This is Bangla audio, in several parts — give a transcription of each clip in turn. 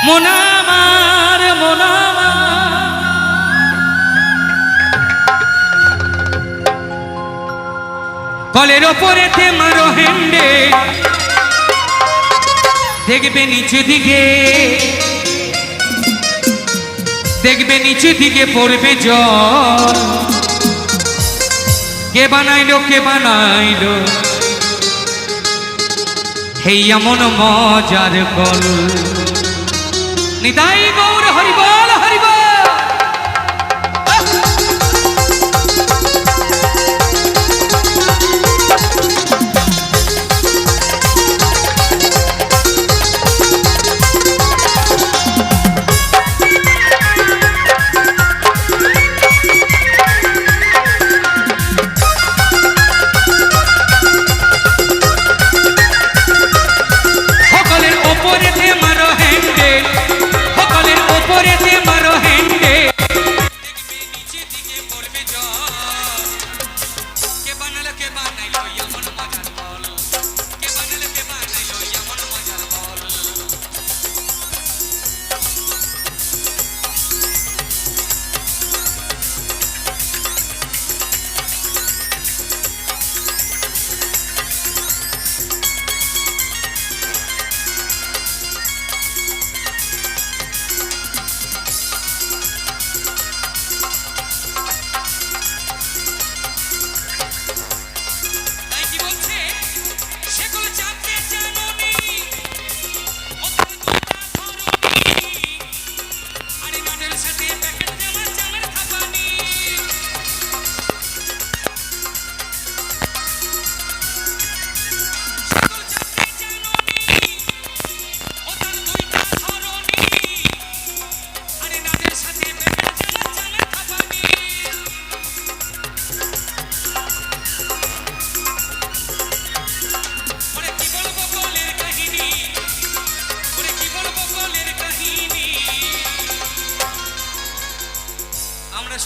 মোনামার কলের ওপরেতে মারো হ্যান্ডে, দেখবে নিচে দিকে, দেখবে নিচে দিকে পড়বে জল। কে বানাইলো, কে বানাইলো হেই এমন মজার গল। নিতাই গৌর হরিবল হরিবল।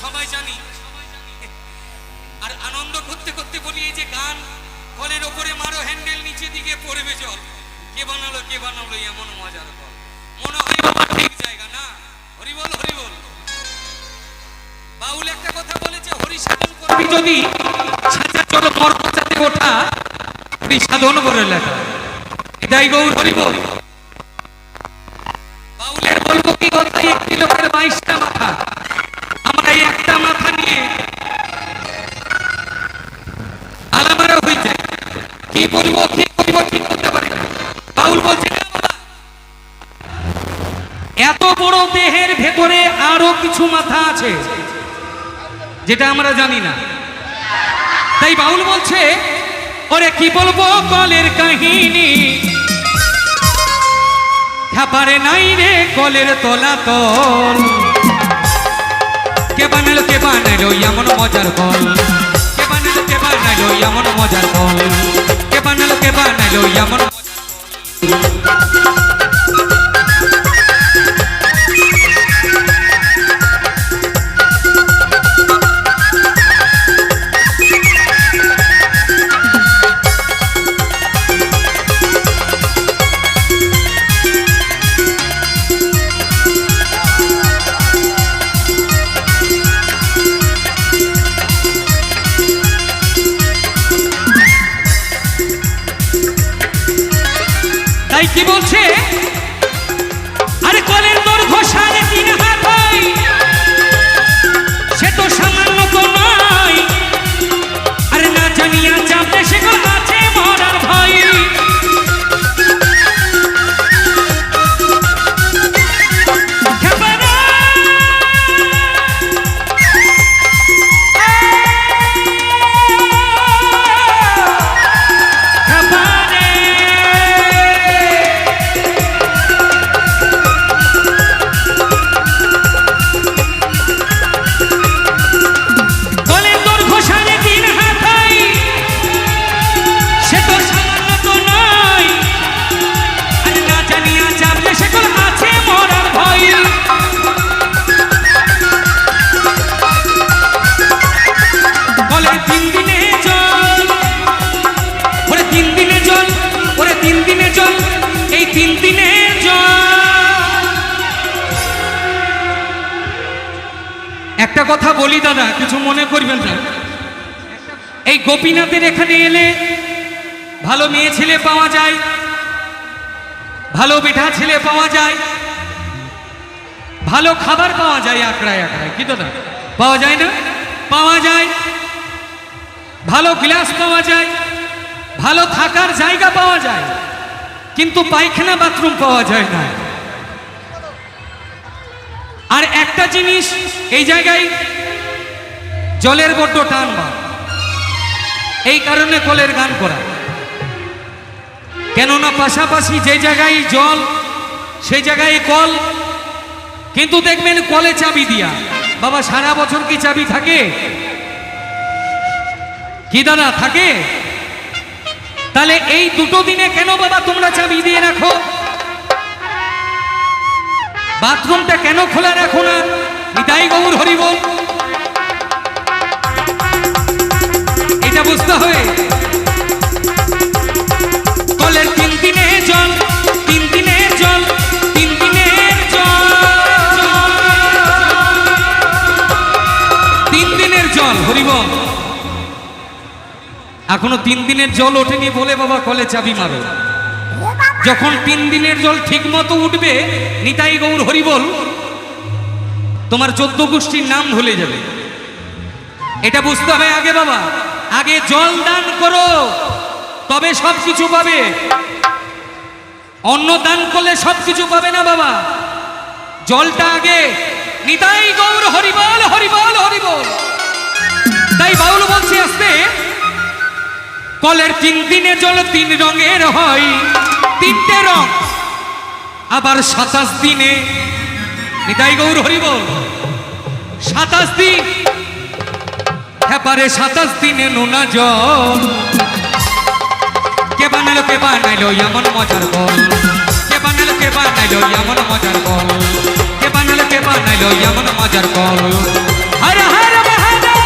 সবাই জানি আর আনন্দ করতে করতে বলি এই যে গান কলের ওপরে মারো হ্যান্ডেল নিচে দিকে পড়বে জল। কে বানালো, কে বানালো এমন মজার গল। মনে হয় বাবা ঠিক জায়গা না। হরিবল হরিবল। বাউল একটা কথা বলেছে, হরি সাধন করবি যদি সাজা চলো মর্যাদাতে ওঠা, হরি সাধন করে লেখা। এটাই গৌর হরিবল। বাউলের বলবো কি কথা, একটি লোকের 22টা মাথা, আমরা এই একটা মাথা নিয়ে আলামারা হয়ে যায়। কি বলবো, কি করবো ঠিক করতে পারি না। বাউল বলছে এত বড় দেহের ভেতরে আরো কিছু মাথা আছে যেটা আমরা জানি না। তাই বাউল বলছে ওরে কি বলবো কলের কাহিনী, খাপারে নাই রে কলের তলা তল। কে বানালো, কে বানাইলো এমন মজার গল। কে বানালো, কে বানাইলো এমন মজার গল। কে বানালো, কে বানাইলো এমন মজার গল। তাই কি বলছে, আরে কলের দৈর্ঘ্য 3.5 হাত হয়, সে তো সামান্য তো নয়। আরে না জানিয়া চাপে সেগুলো আছে মরার ভয়। একটা কথা বলি দাদা, কিছু মনে করবেন না। এই গোপীনাথের এখানে এলে ভালো মেয়ে ছেলে পাওয়া যায়, ভালো বেটা ছেলে পাওয়া যায়, ভালো খাবার পাওয়া যায়, আকড়ায় আকড়ায়, কি দাদা পাওয়া যায় না? পাওয়া যায়, ভালো গ্লাস পাওয়া যায়, ভালো থাকার জায়গা পাওয়া যায়, কিন্তু পায়খানা বাথরুম পাওয়া যায় না। আর একটা জিনিস, এই জায়গায় জলের বড্ড টান বা, এই কারণে কলের গান করা। কেননা পাশাপাশি যে জায়গায় জল সেই জায়গায় কল, কিন্তু দেখবেন কলে চাবি দিয়া। বাবা সারা বছর কি চাবি থাকে? কি দাদা থাকে? তাহলে এই দুটো দিনে কেন বাবা তোমরা চাবি দিয়ে রাখো? বাথরুমটা কেন খোলা রাখো না? নিতাই গৌর হরি বল, এটা বুঝতে হবে। কলের 3 দিনের জল, 3 দিনের জল, 3 দিনের জল, 3 দিনের জল হরি বল। এখনো 3 দিনের জল ওঠেনি বলে বাবা কলে চাবি মারো। যখন 3 দিনের জল ঠিক মতো উঠবে, নিতাই গৌর হরি বল, তোমার 14 গোষ্ঠীর নাম ভুলে যাবে। এটা বুঝতে হবে আগে বাবা। আগে জল দান করো, তবে সবকিছু পাবে। অন্ন দান করলে সবকিছু পাবে না বাবা। জলটা আগে। নিতাই গৌর হরি বল, হরি বল, হরি বল। তাই বাউল বলছে আসতে, কলের 3 দিনে জল 3 রঙের হয়, 3টে রং। আবার 27 দিনে, নিতাই গৌর হরি বল, 27 দিন, এবারে 27 দিনে নোনা জল। কে বানাইলো এমন মজার বল, কে বানাইলো এমন মজার বল, কে বানাইলো এমন মজার বল। হর হর মহাদেব।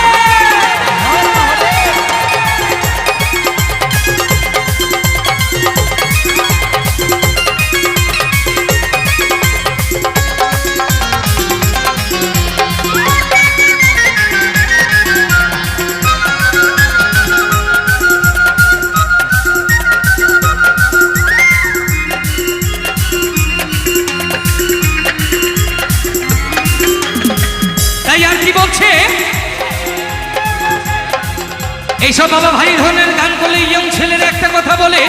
এইসব বাবা ভারী ধরনের গান করলে ইয়ং ছেলেরা একটা কথা বলে,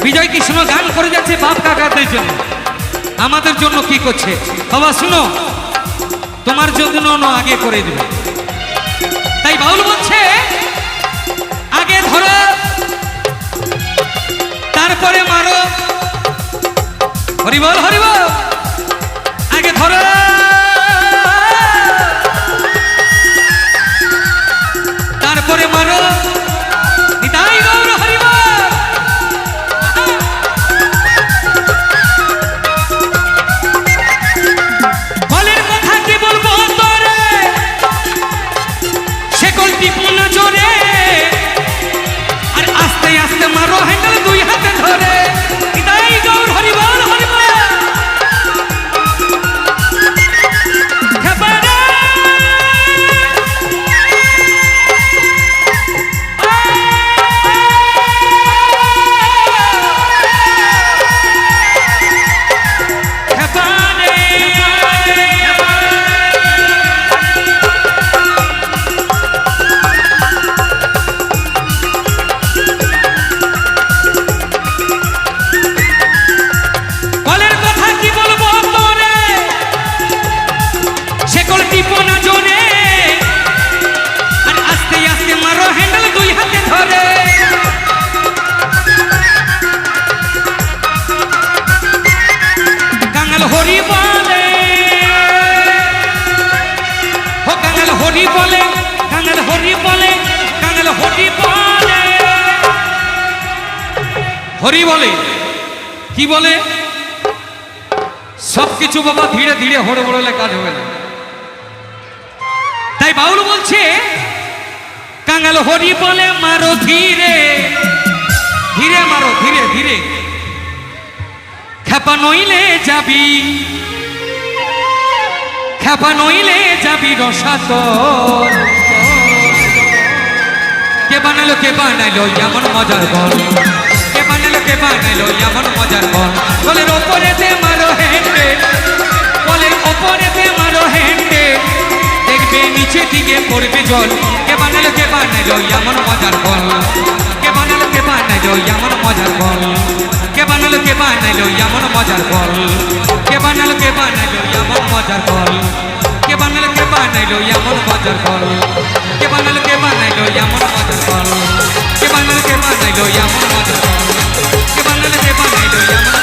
বিজয় কৃষ্ণ গান করে যাচ্ছে বাপ কাকাদের জন্য, আমাদের জন্য কি করছে? বাবা শুনো, তোমার জন্য আগে করে দেবে। তাই বাউল বলছে আগে ধরো, তারপরে মারো। হরি বল, হরি বল। আগে ধরো, তারপরে মারো। নিতাই গৌর হরি বল। কলের কথা কি বলবো তোরে, সে কলটি পুনা জোরে, আর আস্তে আস্তে মারো হ্যান্ডেল 2 হাতে ধরে। নিতাই গৌর হরি বল, হরি বল। হরি বলে কি বলে? সবকিছু বাবা ধীরে ধীরে হড়ে হড়লে কাজ হবে না। তাই বাউল বলছে কাঙাল হরি বলে মারো ধীরে ধীরে, মারো ধীরে ধীরে, খেপা নইলে যাবি, খ্যাপা নইলে যাবি রসাতল কে বানালো এমন মজার বল কে বানালো এমন মজার বল বলের ওপরেতে মারো হ্যান্ডে বলের ওপরেতে মারো হ্যান্ডে দেখবে নিচে দিকে পড়বে জল কে বানালো এমন মজার বল কে বানালো এমন মজার বল কে বানালো এমন মজার বল কে বানালো এমন মজার বল কে বানালো এমন মজার বল কে বানালো এমন মজার বল কে বানালো এমন মজার বল কে বানালো এমন